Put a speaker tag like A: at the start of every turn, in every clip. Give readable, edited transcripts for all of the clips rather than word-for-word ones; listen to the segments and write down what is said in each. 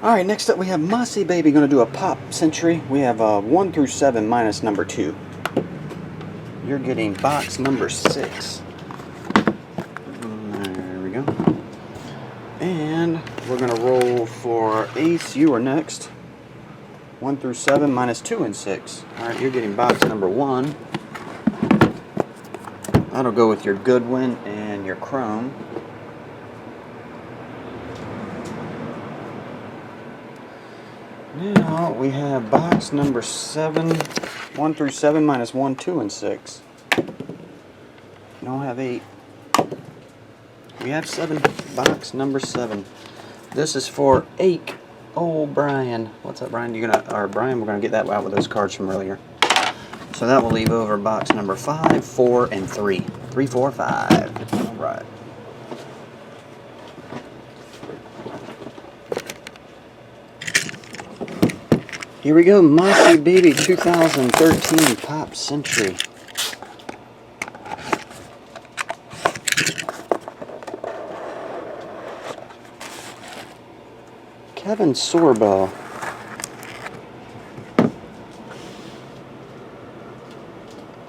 A: Alright, next up we have Masi Baby going to do a pop century. We have 1 through 7 minus number 2. You're getting box number 6. There we go. And we're going to roll for Ace. You are next. 1 through 7 minus 2 and 6. Alright, you're getting box number 1. That'll go with your Goodwin and your Chrome. Now we have box number 7, 1 through 7 minus 1, 2, and 6. You don't have 8. We have 7. Box number 7. This is for Ake. Oh, Brian. What's up, Brian? Brian, we're gonna get that out with those cards from earlier. So that will leave over box number 5, 4, and 3. 3, 4, 5. All right. Here we go, Masi Baby 2013 Pop Century. Kevin Sorbo.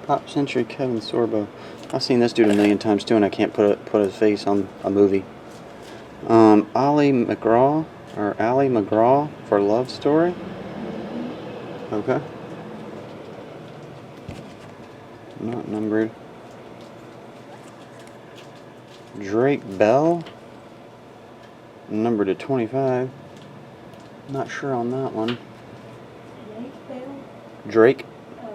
A: Pop Century Kevin Sorbo. I've seen this dude a million times too, and I can't put his face on a movie. Ali McGraw for Love Story. Okay. Not numbered. Drake Bell. Numbered to 25. Not sure on that one. Drake. Oh.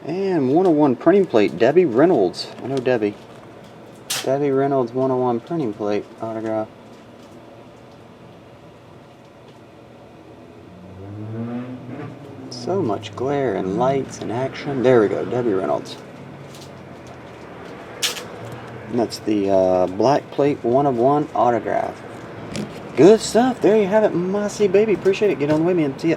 A: And 101 printing plate. Debbie Reynolds. I know Debbie. Debbie Reynolds 101 printing plate autograph. So much glare and lights and action. There we go, Debbie Reynolds. And that's the black plate 101 autograph. Good stuff. There you have it, Masi Baby. Appreciate it. Get on the way, man. See ya.